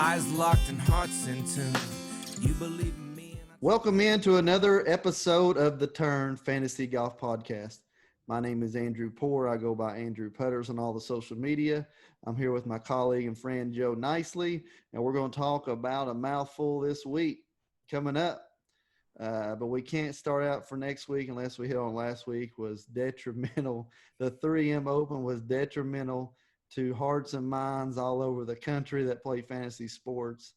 Eyes locked and hearts in tune. You believe in me. Welcome into another episode of the Turn Fantasy Golf Podcast. My name is Andrew Poore. I go by Andrew Putters on all the social media. I'm here with my colleague and friend Joe Nicely, and we're going to talk about a mouthful this week coming up. But we can't start out for next week unless we hit on last week was detrimental. The 3M Open was detrimental to hearts and minds all over the country that play fantasy sports.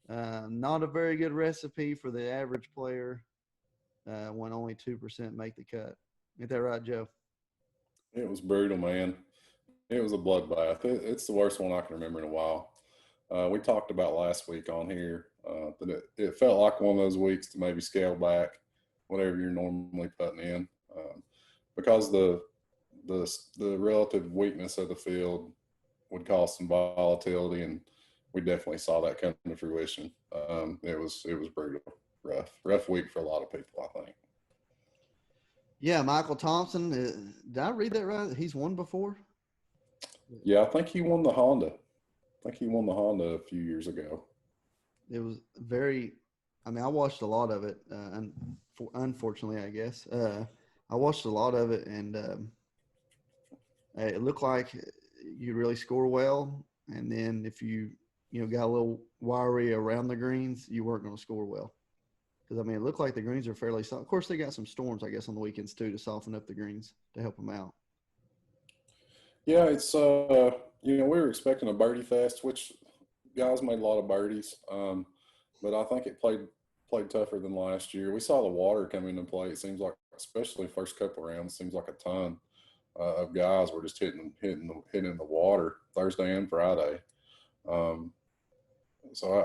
Not a very good recipe for the average player when only 2% make the cut. Ain't that right, Joe? It was brutal, man. It was a bloodbath. It's the worst one I can remember in a while. We talked about last week on here that it felt like one of those weeks to maybe scale back whatever you're normally putting in because the relative weakness of the field would cause some volatility, and we definitely saw that come to fruition. It was brutal, rough week for a lot of people, I think. Yeah, Michael Thompson. Did I read that right? He's won before? Yeah, I think he won the Honda. A few years ago. It was very – I watched a lot of it, unfortunately, I guess. I watched a lot of it, and it looked like you really score well. And then if you got a little wiry around the greens, you weren't going to score well. Because, it looked like the greens are fairly soft. Of course, they got some storms, I guess, on the weekends, too, to soften up the greens to help them out. Yeah, it's we were expecting a birdie fest, which guys made a lot of birdies, but I think it played tougher than last year. We saw the water come into play. It seems like, especially first couple rounds, seems like a ton of guys were just hitting the water Thursday and Friday. So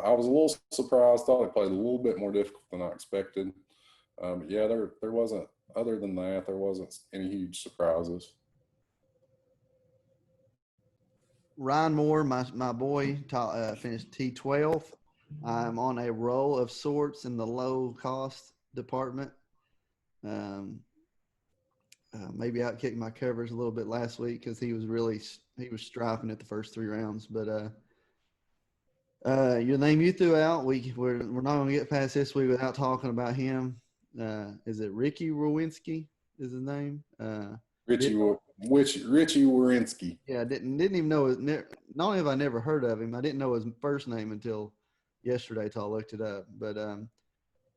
I was a little surprised. Thought it played a little bit more difficult than I expected. Yeah, there wasn't. Other than that, there wasn't any huge surprises. Ryan Moore, my boy, finished T12. I'm on a roll of sorts in the low-cost department. Maybe outkicked my covers a little bit last week because he was striping at the first three rounds. But your name you threw out, we're not going to get past this week without talking about him. Is it Ricky Rowinski is his name? Richie Wierenski. Yeah, I didn't even know his. Not only have I never heard of him, I didn't know his first name until yesterday. Till I looked it up. But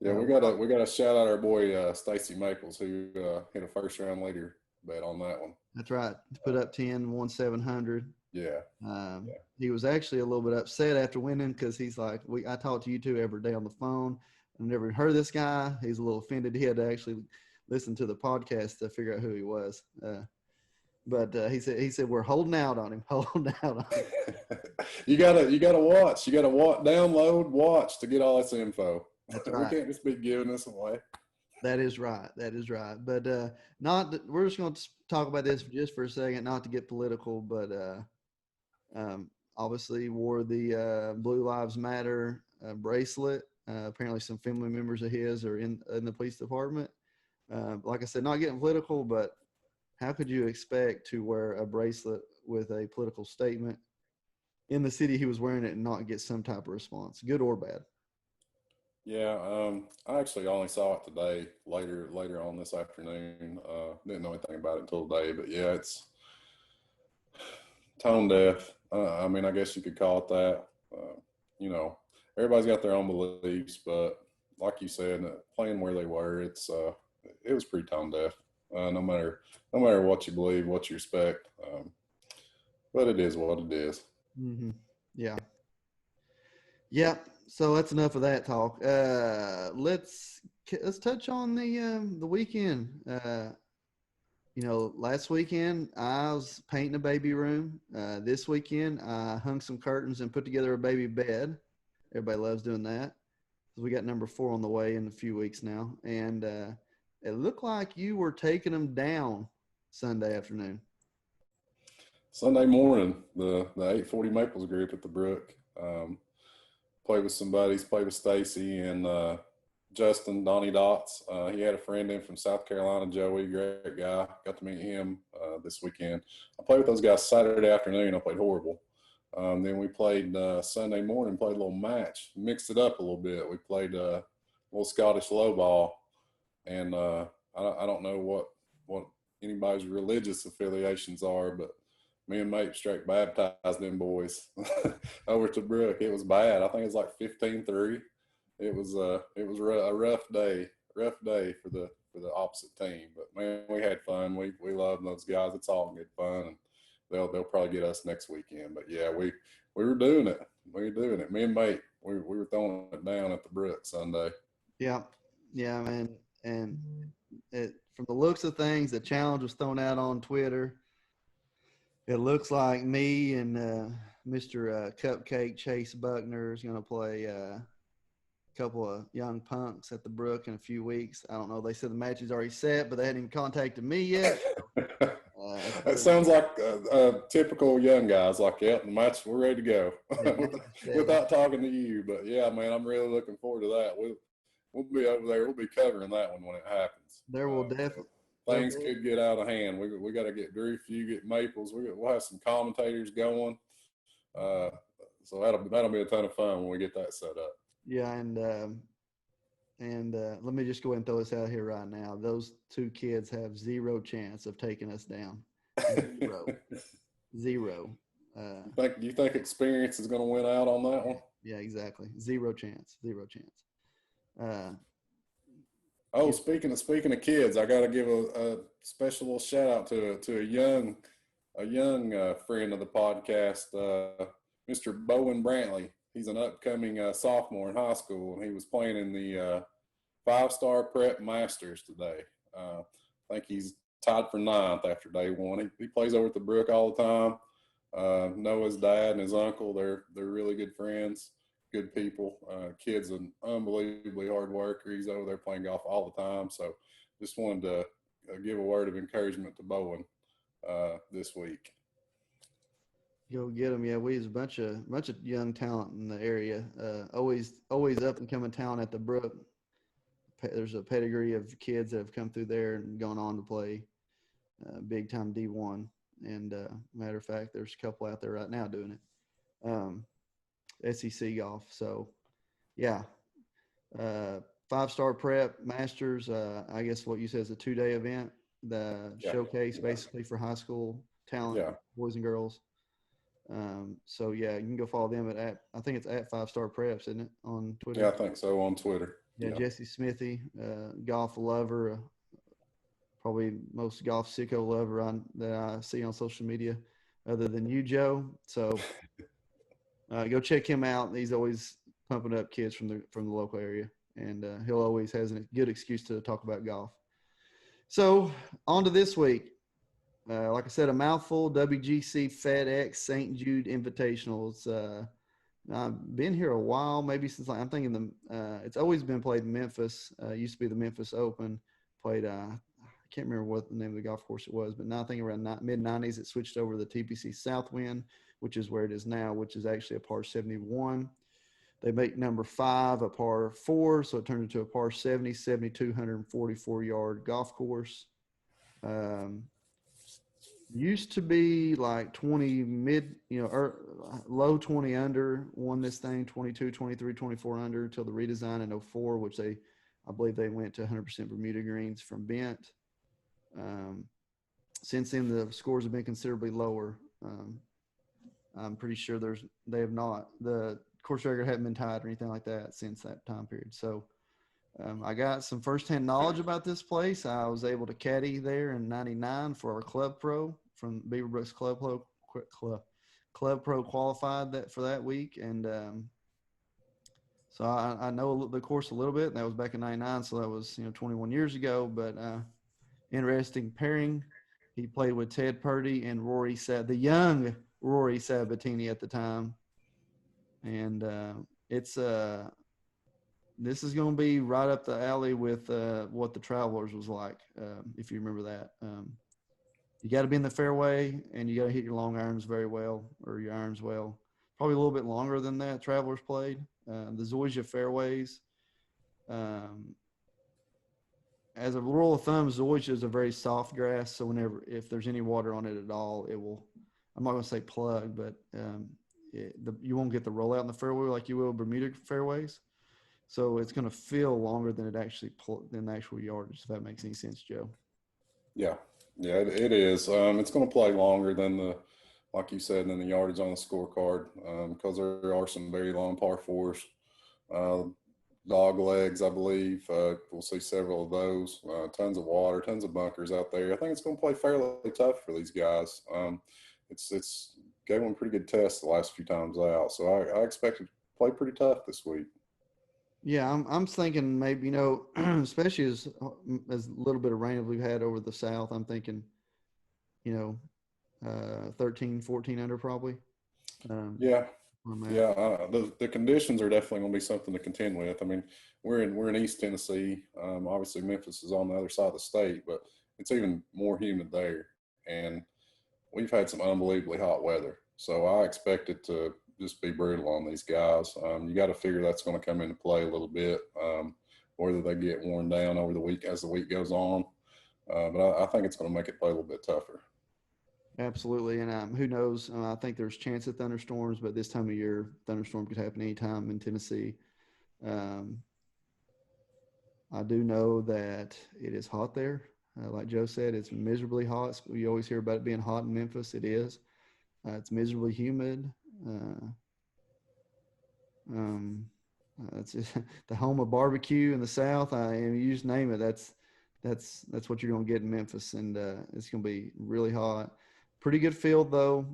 yeah, we got to shout out our boy Stacy Maples, who hit a first round leader bet on that one. That's right. Put up 10, won 700. Yeah. He was actually a little bit upset after winning because he's like, I talk to you two every day on the phone. I've never heard of this guy. He's a little offended. He had to actually listen to the podcast to figure out who he was. But he said we're holding out on him. You gotta watch. You gotta download, watch to get all this info. That's right. We can't just be giving this away. That is right. But we're just going to talk about this just for a second, not to get political, but obviously wore the Blue Lives Matter bracelet. Apparently some family members of his are in the police department. Like I said, not getting political, but how could you expect to wear a bracelet with a political statement in the city he was wearing it and not get some type of response, good or bad? Yeah, I actually only saw it today, later on this afternoon. Didn't know anything about it until today, but yeah, it's tone deaf. I guess you could call it that. Everybody's got their own beliefs, but like you said, playing where they were, it was pretty tone deaf. No matter what you believe, what you respect, but it is what it is. Mm-hmm. Yeah. So that's enough of that talk. Let's touch on the weekend. Last weekend I was painting a baby room. This weekend I hung some curtains and put together a baby bed. Everybody loves doing that. We got number 4 on the way in a few weeks now, and it looked like you were taking them down Sunday afternoon. Sunday morning, the 840 Maples group at the Brook. Played with some buddies, played with Stacy and Justin, Donnie Dots. He had a friend in from South Carolina, Joey, great guy. Got to meet him this weekend. I played with those guys Saturday afternoon. I played horrible. Then we played Sunday morning, played a little match, mixed it up a little bit. We played a little Scottish low ball, and I don't know what anybody's religious affiliations are, but me and Mate straight baptized them boys over to Brook. It was bad. I think it was like 15-3. It was a rough day for the opposite team. But man, we had fun. We love those guys. It's all good fun, and they'll probably get us next weekend. But yeah, we were doing it. We were doing it. Me and Mate, we were throwing it down at the Brook Sunday. Yeah, man. And from the looks of things, the challenge was thrown out on Twitter. It looks like me and Mr. Cupcake Chase Buckner is going to play a couple of young punks at the Brook in a few weeks. I don't know. They said the match is already set, but they hadn't even contacted me yet. That sounds like typical young guys. Like, yep, the match, we're ready to go without talking to you. But yeah, man, I'm really looking forward to that. We'll be over there. We'll be covering that one when it happens. There will definitely. Things could get out of hand. We got to get Drew, you get Maples. We'll have some commentators going. So that'll be a ton of fun when we get that set up. Yeah, and let me just go ahead and throw this out here right now. Those two kids have zero chance of taking us down. Zero. Do you think experience is going to win out on that one? Yeah, exactly. Zero chance. Speaking of kids, I got to give a special little shout out to a young friend of the podcast, Mr. Bowen Brantley. He's an upcoming sophomore in high school, and he was playing in the 5-star prep masters today. I think he's tied for 9th after day 1. He plays over at the Brook all the time. Know his dad and his uncle. They're really good friends. Good people. Kid's an unbelievably hard worker. He's over there playing golf all the time. So just wanted to give a word of encouragement to Bowen this week. Go get him. Yeah, we have a bunch of young talent in the area. Always up and coming talent at the Brook. There's a pedigree of kids that have come through there and gone on to play big time D1. And matter of fact, there's a couple out there right now doing it. SEC golf. So, yeah, 5-star prep masters. I guess what you said is a 2-day event. The showcase basically for high school talent, boys and girls. So yeah, you can go follow them I think it's at 5-star preps, isn't it, on Twitter? Yeah, I think so, on Twitter. Yeah. Jesse Smithy, golf lover, probably most golf sicko lover that I see on social media, other than you, Joe. So. Go check him out. He's always pumping up kids from the local area, and he'll always has a good excuse to talk about golf. So on to this week. Like I said, a mouthful. WGC FedEx St. Jude Invitationals. I've been here a while, maybe since I'm thinking it's always been played in Memphis. Used to be the Memphis Open. Played. I can't remember what the name of the golf course it was, but now I think around mid-90s it switched over to the TPC Southwind, which is where it is now, which is actually a par 71. They make number 5 a par 4, so it turned into a par 70, 7,244-yard golf course. Used to be like 20 low 20 under, won this thing 22, 23, 24 under until the redesign in 04, which I believe they went to 100% Bermuda greens from bent. Since then, the scores have been considerably lower. I'm pretty sure they have not. The course record hadn't been tied or anything like that since that time period. So I got some firsthand knowledge about this place. I was able to caddy there in '99 for our Club Pro from Beaverbrook's Club Pro qualified for that week, and so I know the course a little bit. And that was back in '99, so that was 21 years ago. But interesting pairing. He played with Ted Purdy and the young Rory Sabatini at the time, and this is going to be right up the alley with what the Travelers was like, if you remember that. You got to be in the fairway, and you got to hit your long irons very well, or your irons well. Probably a little bit longer than that Travelers played. The Zoysia fairways, as a rule of thumb, Zoysia is a very soft grass, so if there's any water on it at all, it will, I'm not going to say plug, but you won't get the rollout in the fairway like you will Bermuda fairways. So it's going to feel longer than than the actual yardage, if that makes any sense, Joe. Yeah, it is. It's going to play longer than like you said, than the yardage on the scorecard, because there are some very long par fours, dog legs, I believe. We'll see several of those. Tons of water, tons of bunkers out there. I think it's going to play fairly tough for these guys. It's gave them a pretty good test the last few times out, so I expect it to play pretty tough this week. Yeah, I'm thinking maybe, especially as little bit of rain as we've had over the south, I'm thinking, 13, 14 under probably. Yeah. The conditions are definitely going to be something to contend with. I mean, we're in East Tennessee. Obviously, Memphis is on the other side of the state, but it's even more humid there. And we've had some unbelievably hot weather. So I expect it to just be brutal on these guys. You got to figure that's going to come into play a little bit, whether they get worn down over the week as the week goes on. But I think it's going to make it play a little bit tougher. Absolutely. And who knows? I think there's chance of thunderstorms, but this time of year, thunderstorm could happen anytime in Tennessee. I do know that it is hot there. Like Joe said, it's miserably hot. We always hear about it being hot in Memphis. It is. It's miserably humid. It's the home of barbecue in the South. You just name it. That's what you're going to get in Memphis, and it's going to be really hot. Pretty good field though.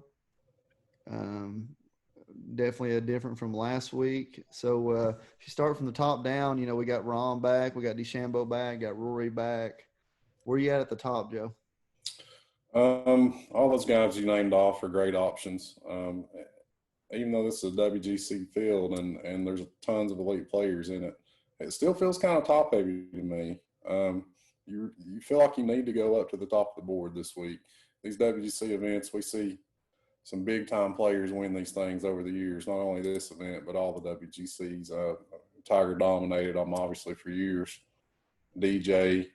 Definitely different from last week. So if you start from the top down, we got Rahm back, we got DeChambeau back, got Rory back. Where are you at the top, Joe? All those guys you named off are great options. Even though this is a WGC field and there's tons of elite players in it, it still feels kind of top heavy to me. You feel like you need to go up to the top of the board this week. These WGC events, we see some big time players win these things over the years. Not only this event, but all the WGCs. Tiger dominated them obviously for years. DJ,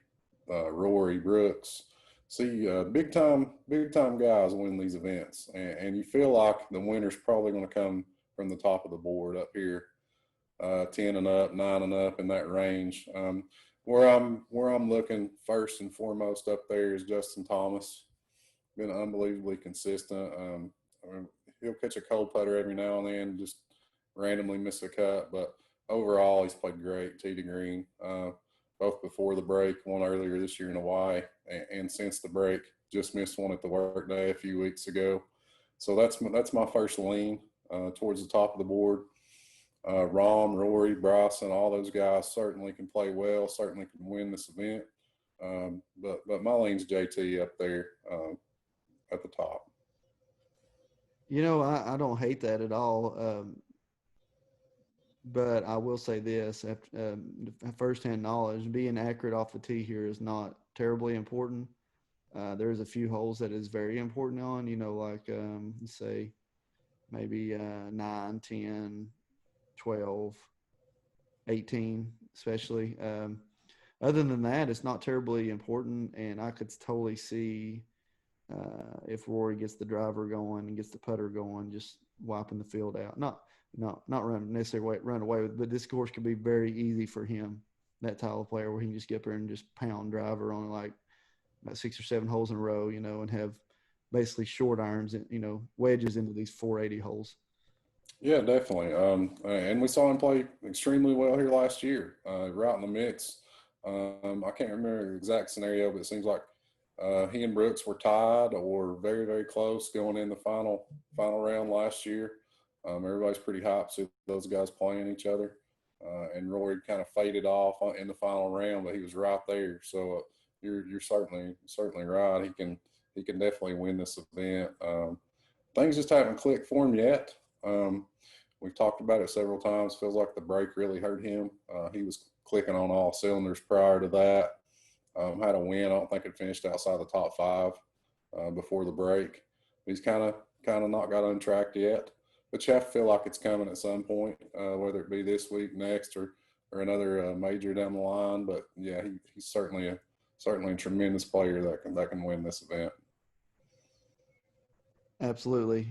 Rory, Brooks. See, big time guys win these events, and you feel like the winner's probably going to come from the top of the board up here, 10 and up, 9 and up in that range. Where I'm looking first and foremost up there is Justin Thomas. Been unbelievably consistent. He'll catch a cold putter every now and then, just randomly miss a cut, but overall he's played great, tee to green. Both before the break, one earlier this year in Hawaii, and since the break, just missed one at the workday a few weeks ago. So that's my first lean towards the top of the board. Rahm, Rory, Bryson, all those guys certainly can play well, certainly can win this event. But my lean's JT up there at the top. I don't hate that at all. But I will say this, firsthand knowledge, being accurate off the tee here is not terribly important. There's a few holes that is very important on, like say maybe 9, 10, 12, 18 especially. Other than that, it's not terribly important, and I could totally see if Rory gets the driver going and gets the putter going, just wiping the field out. Not necessarily run away with, but this course could be very easy for him, that type of player, where he can just get up there and just pound driver on like about 6 or 7 holes in a row, and have basically short irons, wedges into these 480 holes. Yeah, definitely. And we saw him play extremely well here last year, right in the mix. I can't remember the exact scenario, but it seems like he and Brooks were tied or very, very close going in the final round last year. Everybody's pretty hyped to see those guys playing each other. And Rory kind of faded off in the final round, but he was right there. So you're certainly right. He can definitely win this event. Things just haven't clicked for him yet. We've talked about it several times. Feels like the break really hurt him. He was clicking on all cylinders prior to that. Had a win. I don't think it finished outside the top 5 before the break. He's kind of not got untracked yet. But you have to feel like it's coming at some point, whether it be this week, next, or another major down the line. But yeah, he's certainly a tremendous player that can win this event. Absolutely.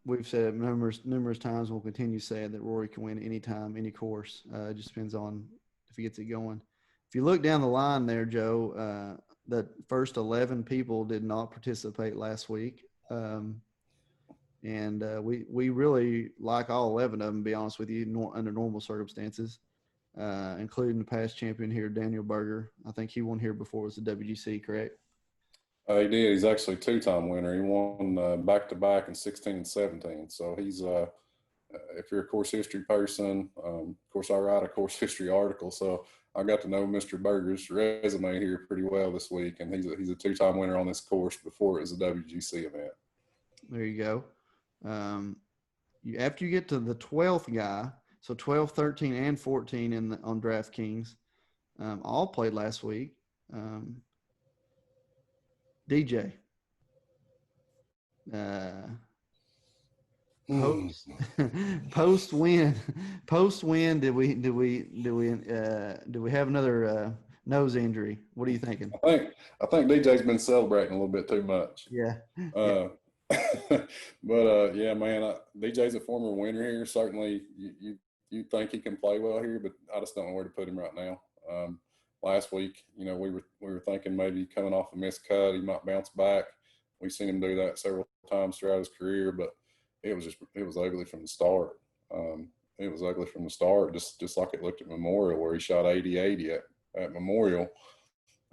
We've said it numerous times. We'll continue saying that Rory can win anytime, any course. It just depends on if he gets it going. If you look down the line there, Joe, the first 11 people did not participate last week. And we really like all 11 of them, to be honest with you, under normal circumstances, including the past champion here, Daniel Berger. I think he won here before it was the WGC, correct? He did. He's actually a two-time winner. He won back-to-back in 16 and 17. So he's if you're a course history person, of course, I write a course history article. So I got to know Mr. Berger's resume here pretty well this week. And he's a two-time winner on this course before it was a WGC event. There you go. After you get to the 12th guy, so 12, 13, and 14 on DraftKings, all played last week. DJ. Post win. Do we have another nose injury? What are you thinking? I think DJ's been celebrating a little bit too much. Yeah. But yeah, man, DJ's a former winner here. Certainly, you think he can play well here, but I just don't know where to put him right now. Last week, we were thinking maybe coming off a missed cut, he might bounce back. We've seen him do that several times throughout his career, but it was ugly from the start. It was ugly from the start, just like it looked at Memorial, where he shot 80-80 at Memorial,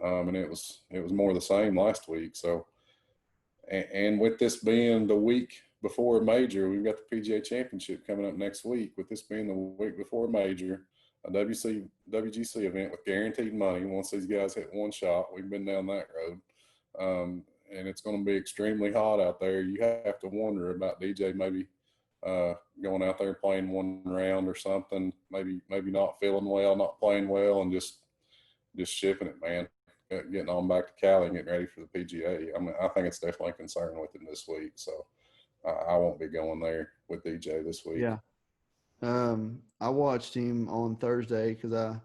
and it was more of the same last week. So, and with this being the week before a major, we've got the PGA Championship coming up next week. With this being the week before a major, a WGC event with guaranteed money. Once these guys hit one shot, we've been down that road, and it's going to be extremely hot out there. You have to wonder about DJ maybe going out there playing one round or something, maybe not feeling well, not playing well, and just shipping it, man. Getting on back to Cali and getting ready for the PGA. I mean, I think it's definitely a concern with him this week. So I won't be going there with DJ this week. Yeah. I watched him on Thursday because I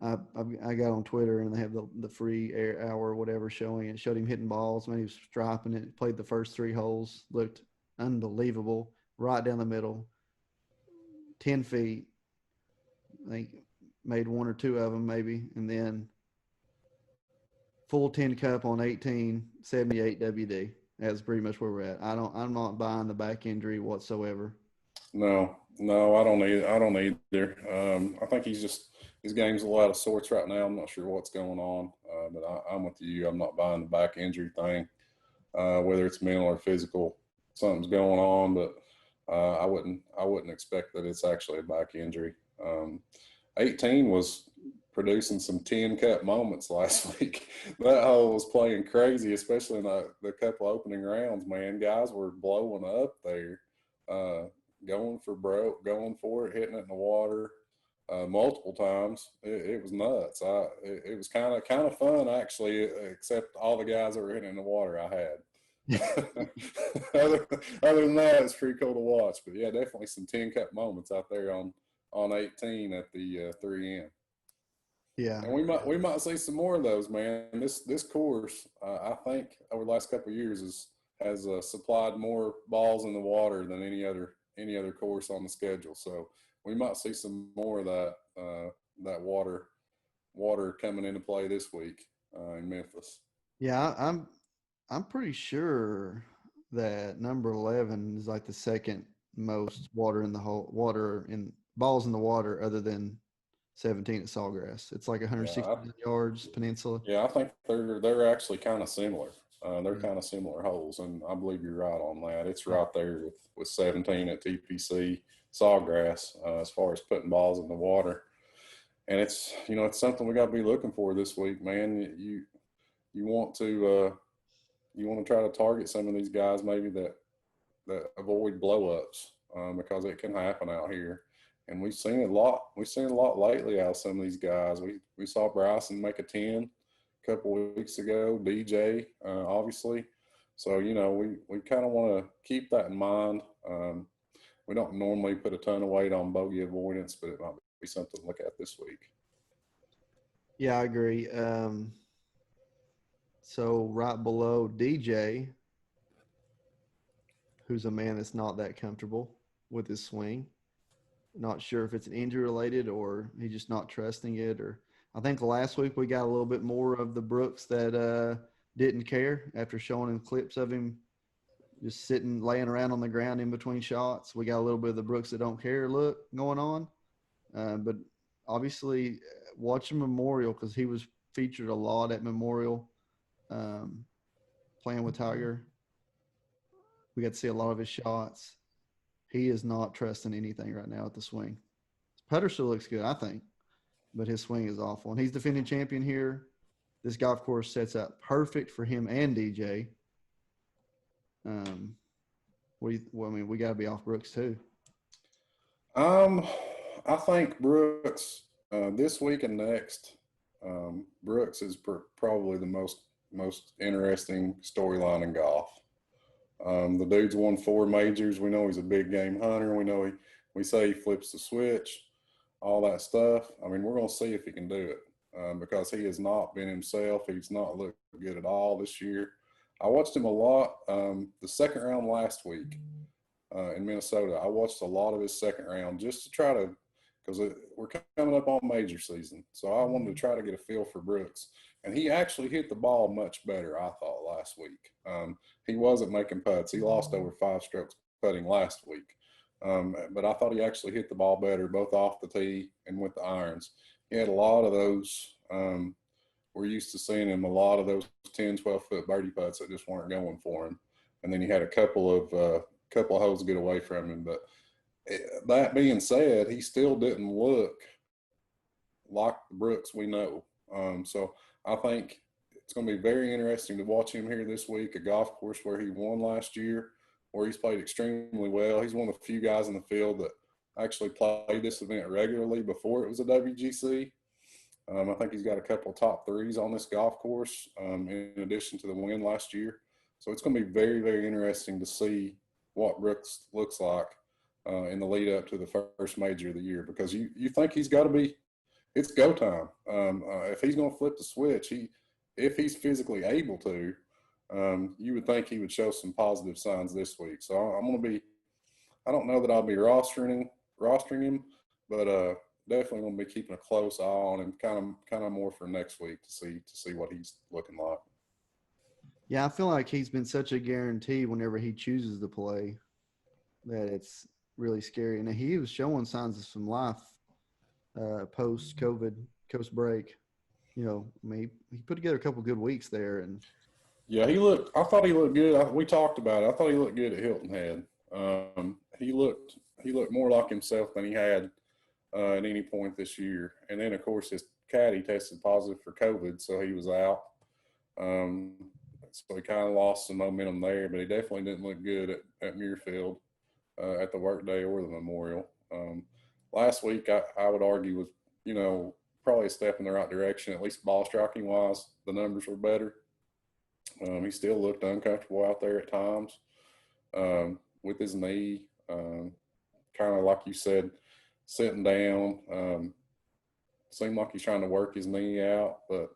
got on Twitter and they have the free air hour or whatever showing it. Showed him hitting balls when he was dropping it. Played the first 3 holes. Looked unbelievable. Right down the middle. 10 feet. I think made 1 or 2 of them maybe. And then full 10 cup on 18, 78 WD. That's pretty much where we're at. I'm not buying the back injury whatsoever. No, I don't either. I think his game's a lot of sorts right now. I'm not sure what's going on, but I'm with you. I'm not buying the back injury thing, whether it's mental or physical. Something's going on, but I wouldn't expect that it's actually a back injury. 18 was producing some 10 cut moments last week. That hole was playing crazy, especially in the couple opening rounds, man. Guys were blowing up there, going for it, hitting it in the water multiple times. It was nuts. It was kind of fun, actually, except all the guys that were hitting in the water I had. other than that, it's pretty cool to watch. But yeah, definitely some 10 cut moments out there on 18 at the 3M. Yeah, and we might see some more of those, man. This course, I think, over the last couple of years has supplied more balls in the water than any other course on the schedule. So we might see some more of that water coming into play this week in Memphis. Yeah, I'm pretty sure that number 11 is like the second most water in balls in the water other than 17 at Sawgrass. It's like 160 yards peninsula. Yeah, I think they're actually kind of similar. They're kind of similar holes, and I believe you're right on that. It's right there with 17 at TPC Sawgrass as far as putting balls in the water. And it's something we got to be looking for this week, man. You want to try to target some of these guys maybe that avoid blowups because it can happen out here. And we've seen it a lot. We've seen a lot lately out of some of these guys. We saw Bryson make a 10 a couple of weeks ago. DJ, obviously. So we kind of want to keep that in mind. We don't normally put a ton of weight on bogey avoidance, but it might be something to look at this week. Yeah, I agree. So right below DJ, who's a man that's not that comfortable with his swing. Not sure if it's an injury related or he's just not trusting it. Or I think last week we got a little bit more of the Brooks that didn't care after showing him clips of him just sitting, laying around on the ground in between shots. We got a little bit of the Brooks that don't care look going on. But obviously watching Memorial, because he was featured a lot at Memorial playing with Tiger. We got to see a lot of his shots. He is not trusting anything right now at the swing. His putter still looks good, I think, but his swing is awful. And he's defending champion here. This golf course sets up perfect for him and DJ. We got to be off Brooks too. I think Brooks this week and next. Brooks is probably the most interesting storyline in golf. The dude's won 4 majors. We know he's a big game hunter. We know we say he flips the switch, all that stuff. I mean, we're going to see if he can do it because he has not been himself. He's not looked good at all this year. I watched him a lot the second round last week in Minnesota. I watched a lot of his second round just to try to, because we're coming up on major season. So I wanted to try to get a feel for Brooks. And he actually hit the ball much better, I thought, last week. He wasn't making putts. He lost over 5 strokes putting last week. But I thought he actually hit the ball better, both off the tee and with the irons. He had a lot of those. We're used to seeing him, a lot of those 10, 12-foot birdie putts that just weren't going for him. And then he had a couple of holes get away from him. But that being said, he still didn't look like the Brooks we know. So I think it's going to be very interesting to watch him here this week, a golf course where he won last year, where he's played extremely well. He's one of the few guys in the field that actually played this event regularly before it was a WGC. I think he's got a couple of top 3s on this golf course in addition to the win last year. So it's going to be very, very interesting to see what Brooks looks like in the lead up to the first major of the year, because you think he's got to be – it's go time. If he's going to flip the switch, if he's physically able to, you would think he would show some positive signs this week. So I'm going to be – I don't know that I'll be rostering him, but definitely going to be keeping a close eye on him, kind of more for next week to see what he's looking like. Yeah, I feel like he's been such a guarantee whenever he chooses to play that it's really scary. And he was showing signs of some life post-COVID, post break. You know, I mean, he put together a couple good weeks there, and yeah, I thought he looked good. We talked about it. I thought he looked good at Hilton Head. He looked more like himself than he had at any point this year. And then, of course, his caddy tested positive for COVID, so he was out. So he kind of lost some momentum there, but he definitely didn't look good at Muirfield at the workday or the Memorial. Last week, I would argue was, probably a step in the right direction, at least ball striking wise. The numbers were better. He still looked uncomfortable out there at times with his knee, kind of like you said, sitting down. Seemed like he's trying to work his knee out, but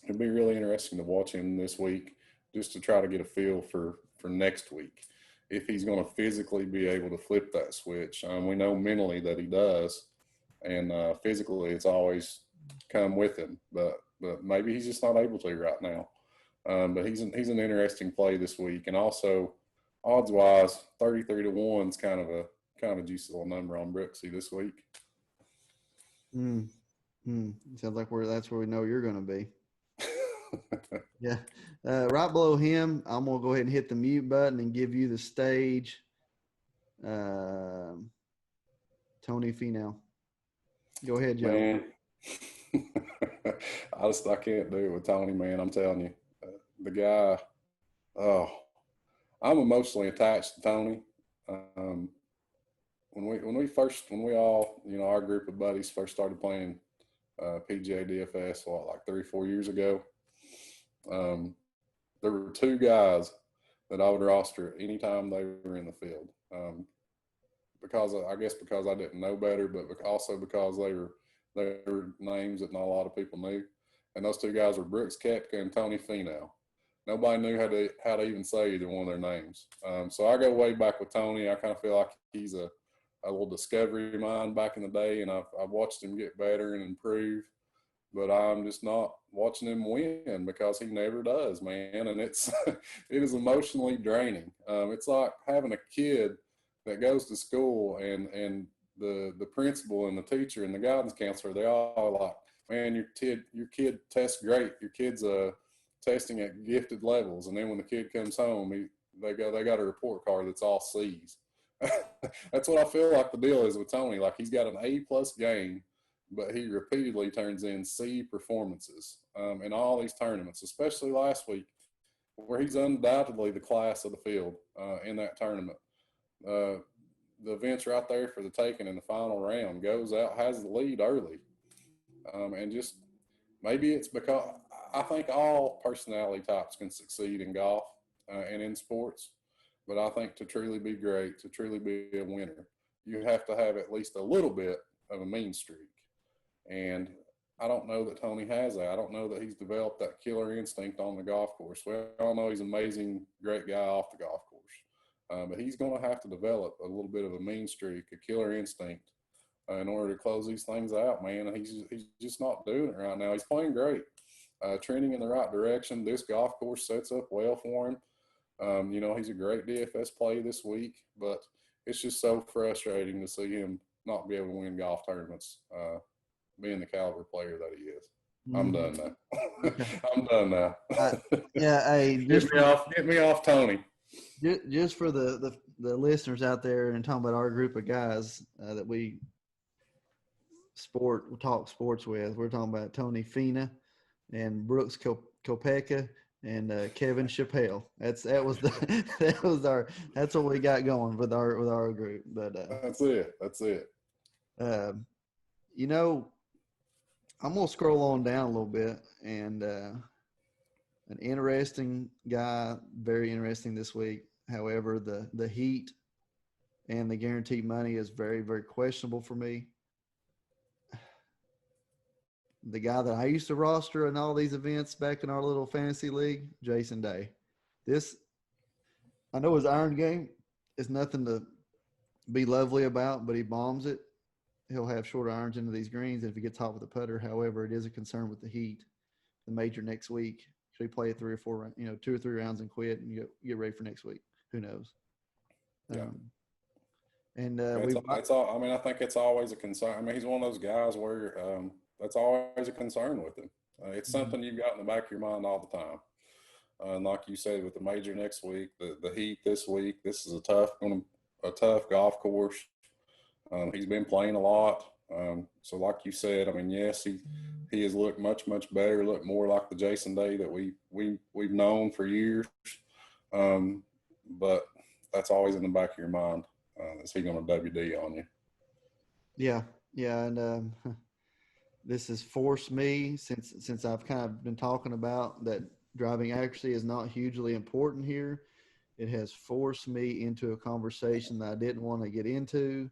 it'd be really interesting to watch him this week just to try to get a feel for next week, if he's going to physically be able to flip that switch. We know mentally that he does, and physically it's always come with him, but maybe he's just not able to right now. But he's an interesting play this week, and also odds-wise, 33-1 is kind of a juicy little number on Brooksy this week. Sounds like that's where we know you're going to be. Yeah. Right below him, I'm going to go ahead and hit the mute button and give you the stage. Tony Finau. Go ahead, Joe. Man. I can't do it with Tony, man. I'm telling you. The guy, I'm emotionally attached to Tony. When we all, our group of buddies first started playing PGA DFS, like 3-4 years ago, there were 2 guys that I would roster anytime they were in the field. Because I didn't know better, but also because they were names that not a lot of people knew. And those 2 guys were Brooks Koepka and Tony Finau. Nobody knew how to even say either one of their names. So I go way back with Tony. I kind of feel like he's a little discovery mind back in the day, and I've watched him get better and improve. But I'm just not watching him win because he never does, man. And it is emotionally draining. It's like having a kid that goes to school and the principal and the teacher and the guidance counselor, they all like, man, your kid tests great. Your kid's testing at gifted levels. And then when the kid comes home, they got a report card that's all C's. That's what I feel like the deal is with Tony. Like, he's got an A+ game, but he repeatedly turns in C performances in all these tournaments, especially last week, where he's undoubtedly the class of the field in that tournament. The event's right there for the taking in the final round, goes out, has the lead early. And just maybe it's because I think all personality types can succeed in golf and in sports. But I think to truly be great, to truly be a winner, you have to have at least a little bit of a mean streak. And I don't know that Tony has that. I don't know that he's developed that killer instinct on the golf course. We all know he's an amazing, great guy off the golf course. But he's going to have to develop a little bit of a mean streak, a killer instinct in order to close these things out, man. And he's just not doing it right now. He's playing great, trending in the right direction. This golf course sets up well for him. He's a great DFS play this week, but it's just so frustrating to see him not be able to win golf tournaments, being the caliber player that he is. I'm done now. I'm done now. Hey, get me off, Tony. Just for the listeners out there and talking about our group of guys that we talk sports with, we're talking about Tony Fina and Brooks Kopeka and Kevin Chappelle. That's what we got going with our group. But that's it. I'm gonna scroll on down a little bit, and an interesting guy, very interesting this week. However, the heat and the guaranteed money is very, very questionable for me. The guy that I used to roster in all these events back in our little fantasy league, Jason Day. I know his iron game is nothing to be lovely about, but he bombs it. He'll have short irons into these greens, and if he gets hot with a putter, however, it is a concern with the heat. The major next week, should he play 2 or 3 rounds and quit and get ready for next week? Who knows? Yeah. I think it's always a concern. I mean, he's one of those guys where that's always a concern with him. It's something you've got in the back of your mind all the time. And like you said, with the major next week, the heat this week, this is a tough golf course. He's been playing a lot. So like you said, I mean, yes, he has looked much, much better, looked more like the Jason Day that we've known for years. But that's always in the back of your mind. Is he going to WD on you? Yeah. And this has forced me, since I've kind of been talking about that driving accuracy is not hugely important here, it has forced me into a conversation that I didn't want to get into,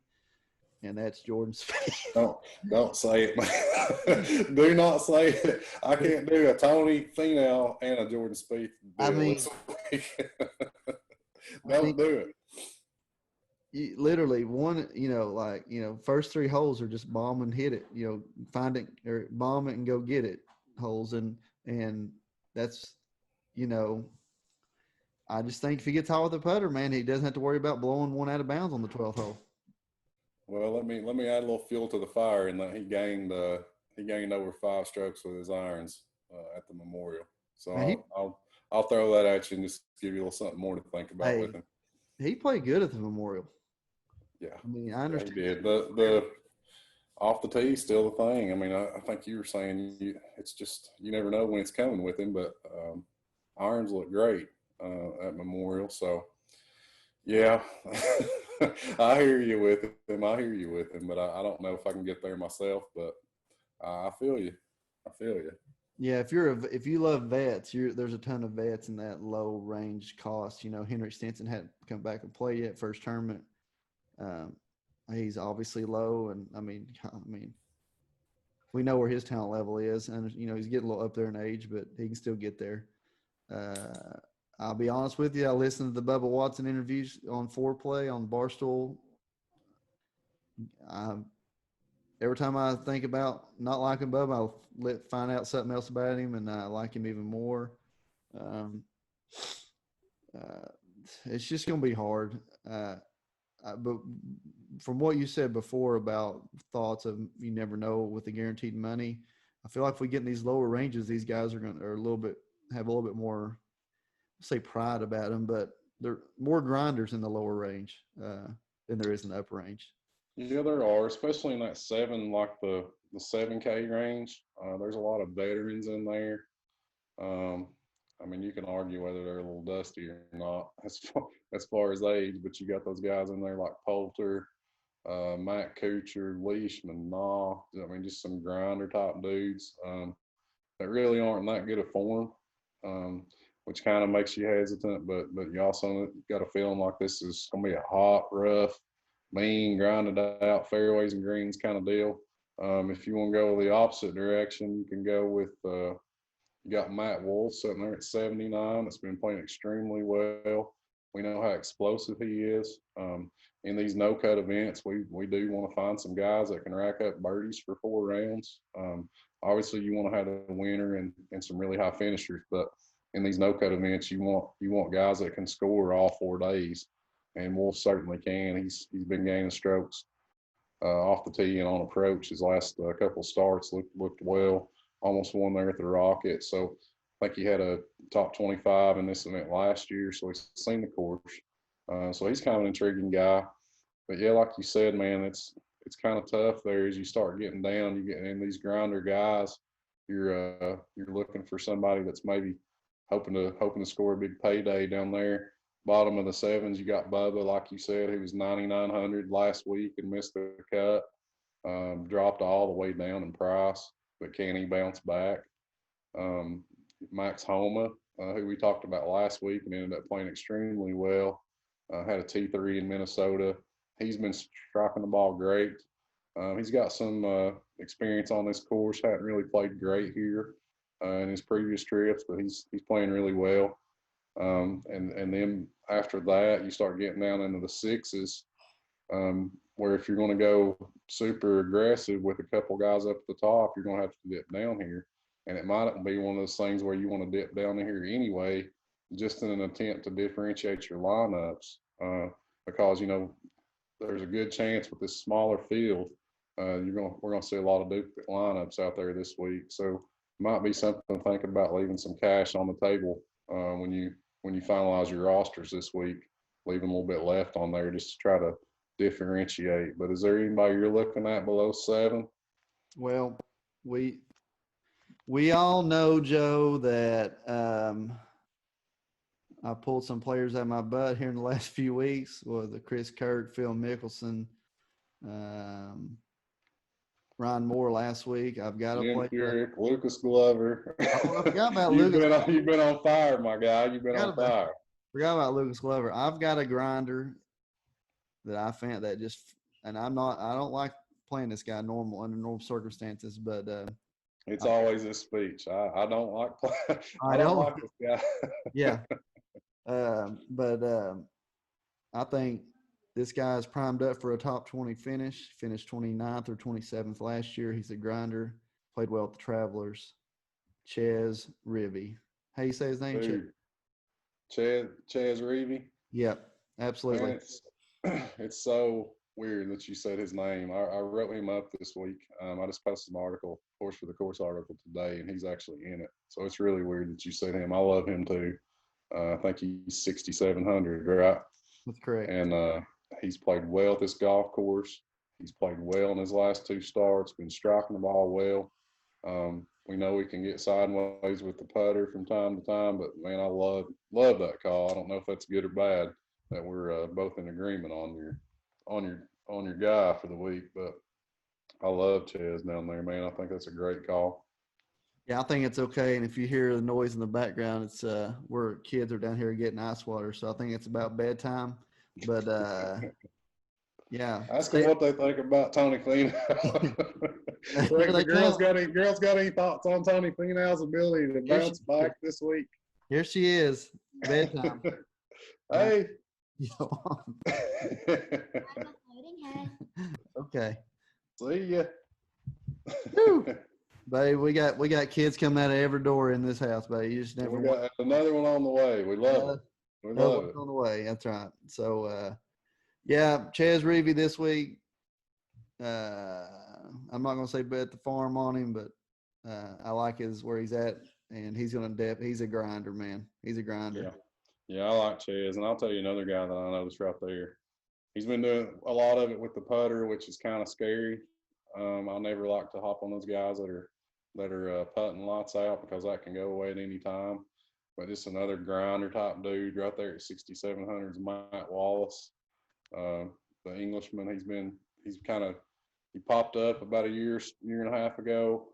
and that's Jordan Spieth. Don't say it, man. Do not say it. I can't do a Tony Finau and a Jordan Spieth deal. Don't do it. Literally first 3 holes are just bomb and hit it, find it or bomb it and go get it holes. And that's, I just think if he gets hot with a putter, man, he doesn't have to worry about blowing one out of bounds on the 12th hole. Well, let me add a little fuel to the fire in that he gained over 5 strokes with his irons at the Memorial. So I'll throw that at you and just give you a little something more to think about with him. He played good at the Memorial. Yeah, I mean, I understand. He did. The off the tee still the thing. I mean, I think you were saying it's just you never know when it's coming with him, but irons look great at Memorial. So yeah, I hear you with him. But I don't know if I can get there myself. But I feel you. Yeah, if you love vets, there's a ton of vets in that low range cost. Henrik Stenson hadn't come back and played yet first tournament. He's obviously low, and I mean, we know where his talent level is, and he's getting a little up there in age, but he can still get there. I'll be honest with you. I listened to the Bubba Watson interviews on Foreplay on Barstool. Every time I think about not liking Bubba, I'll find out something else about him, and I like him even more. It's just going to be hard. But from what you said before about thoughts of you never know with the guaranteed money, I feel like if we get in these lower ranges, these guys have a little bit more, say, pride about them, but they're more grinders in the lower range than there is in the upper range. Yeah, there are, especially in that 7K range. There's a lot of veterans in there. I mean, you can argue whether they're a little dusty or not as far as age, but you got those guys in there like Poulter, Matt Kuchar, Leishman, Nah. I mean, just some grinder type dudes that really aren't that good at form, which kind of makes you hesitant. But you also got a feeling like this is going to be a hot, rough, mean, grinded out fairways and greens kind of deal. If you want to go the opposite direction, you can go with you got Matt Wolf sitting there at 79. That's been playing extremely well. We know how explosive he is. In these no-cut events, we do want to find some guys that can rack up birdies for 4 rounds. Obviously, you want to have a winner and some really high finishers, but in these no-cut events, you want guys that can score all 4 days, and Wolf certainly can. He's been gaining strokes off the tee and on approach. His last couple starts looked well. Almost won there at the Rocket. So I think he had a top 25 in this event last year. So he's seen the course. So he's kind of an intriguing guy. But yeah, like you said, man, it's kind of tough there as you start getting down. You get in these grinder guys. You're looking for somebody that's maybe hoping to score a big payday down there. Bottom of the 7s, you got Bubba, like you said, he was 9,900 last week and missed the cut. Dropped all the way down in price. But can he bounce back? Max Homa, who we talked about last week and ended up playing extremely well, had a T3 in Minnesota. He's been striking the ball great. He's got some experience on this course. Hadn't really played great here in his previous trips, but he's playing really well. And then after that, you start getting down into the 6s. Where if you're going to go super aggressive with a couple guys up at the top, you're going to have to dip down here. And it might be one of those things where you want to dip down here anyway, just in an attempt to differentiate your lineups. Because, there's a good chance with this smaller field, we're going to see a lot of duplicate lineups out there this week. So it might be something to think about, leaving some cash on the table when you finalize your rosters this week, leaving a little bit left on there just to try to differentiate. But is there anybody you're looking at below 7? Well, we all know, Joe, that I pulled some players out of my butt here in the last few weeks with Chris Kirk, Phil Mickelson, Ryan Moore last week. I've got to play Lucas Glover. Oh, I forgot about You've Lucas. You've been on fire, my guy. You've been on fire. Forgot about Lucas Glover. I've got a grinder that I found that and I don't like playing this guy under normal circumstances, but it's always a speech. I don't like playing. I don't like this guy. Yeah. But I think this guy is primed up for a top 20 finish. Finished 29th or 27th last year. He's a grinder. Played well with the Travelers. Ches Rivy. How you say his name? Ches Rivy? Yep, absolutely. It's so weird that you said his name. I wrote him up this week. I just posted an article, of course, for the course article today, and he's actually in it. So it's really weird that you said him. I love him too. I think he's 6,700, right? That's correct. And he's played well at this golf course. He's played well in his last 2 starts, been striking the ball well. We know we can get sideways with the putter from time to time, but man, I love that call. I don't know if that's good or bad that we're both in agreement on your guy for the week, but I love Ches down there, man. I think that's a great call. Yeah, I think it's okay. And if you hear the noise in the background, it's where kids are down here getting ice water. So I think it's about bedtime. But yeah. Ask them what they think about Tony Finau. The girls got any thoughts on Tony Finau's ability to bounce back this week? Here she is. Bedtime. Hey. Okay. See ya. Babe, we got kids coming out of every door in this house, babe. You just never We got another one on the way. We love it. We love it. On the way. That's right. So yeah, Chaz Reevy this week. I'm not gonna say bet the farm on him, but I like where he's at, and he's a grinder, man. He's a grinder. Yeah, I like Chaz, and I'll tell you another guy that I noticed right there. He's been doing a lot of it with the putter, which is kind of scary. I never like to hop on those guys that are putting lights out, because that can go away at any time. But just another grinder type dude right there at 6,700 is Matt Wallace, the Englishman. He popped up about a year and a half ago.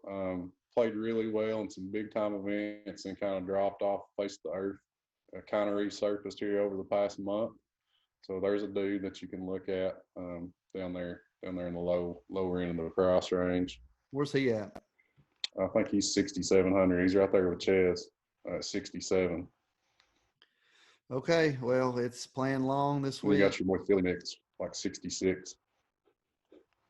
Played really well in some big time events and kind of dropped off the face of the earth. Kind of resurfaced here over the past month. So there's a dude that you can look at down there in the lower end of the price range. Where's he at? I think he's 6,700. He's right there with Chaz at 67. Okay, well, it's playing long this week. You got your boy Philly Mix, like 66.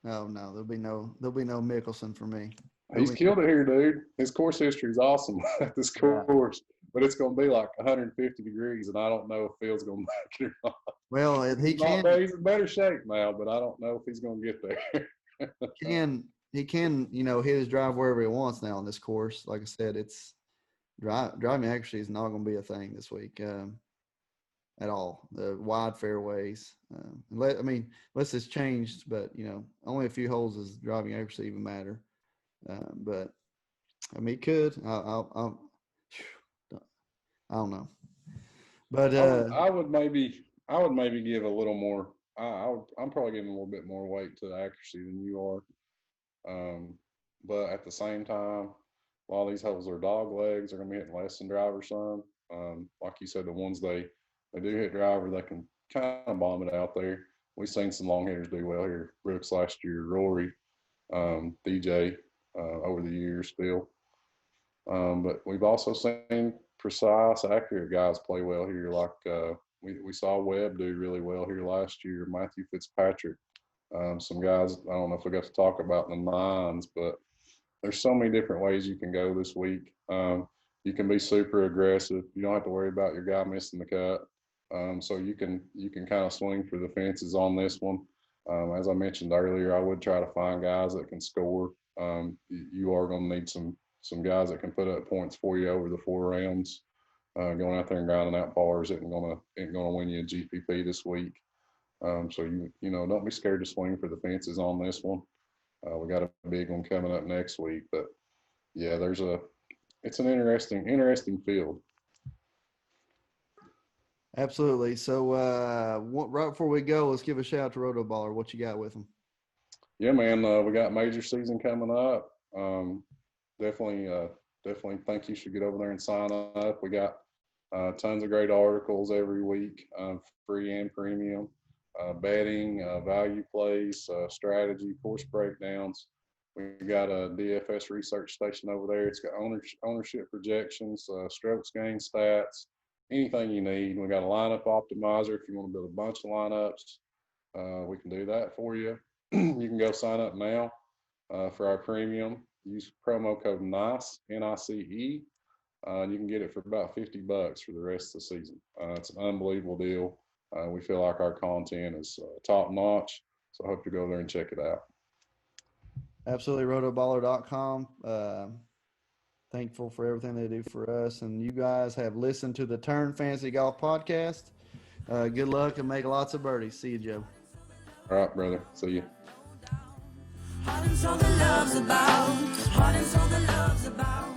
Oh no, there'll be no Mickelson for me. He's killed it here, dude. His course history is awesome at this course, but it's going to be like 150 degrees, and I don't know if Phil's going to make it or not. Well, he's in better shape now, but I don't know if he's going to get there. He can, hit his drive wherever he wants now on this course. Like I said, it's driving accuracy is not going to be a thing this week at all. The wide fairways, unless it's changed, but only a few holes does driving accuracy even matter. But I mean, it could. I don't know. But I would maybe give a little more. I'm probably giving a little bit more weight to the accuracy than you are. But at the same time, a lot of these holes are dog legs. They're going to be hitting less than driver some. Like you said, the ones they do hit driver, they can kind of bomb it out there. We've seen some long hitters do well here. Brooks last year, Rory, DJ over the years still. But we've also seen precise, accurate guys play well here. Like we saw Webb do really well here last year. Matthew Fitzpatrick. Some guys, I don't know if we got to talk about the nines, but there's so many different ways you can go this week. You can be super aggressive. You don't have to worry about your guy missing the cut. So you can kind of swing for the fences on this one. As I mentioned earlier, I would try to find guys that can score. You are going to need some guys that can put up points for you over the 4 rounds. Going out there and grinding out bars isn't gonna win you a GPP this week. So don't be scared to swing for the fences on this one. We got a big one coming up next week, but yeah, it's an interesting field. Absolutely. So right before we go, let's give a shout out to Roto Baller. What you got with them? Yeah, man, we got major season coming up. Definitely think you should get over there and sign up. We got tons of great articles every week, free and premium. Betting, value plays, strategy, course breakdowns. We got a DFS research station over there. It's got ownership projections, strokes gained stats, anything you need. We got a lineup optimizer if you want to build a bunch of lineups. We can do that for you. You can go sign up now for our premium. Use promo code NICE, NICE. You can get it for about $50 for the rest of the season. It's an unbelievable deal. We feel like our content is top notch, so I hope you go there and check it out. Absolutely, rotoballer.com. Thankful for everything they do for us, and you guys have listened to the Turn Fantasy Golf podcast. Good luck and make lots of birdies. See you, Joe. All right, brother. See you. Heart and soul the love's about. Heart and soul the love's about.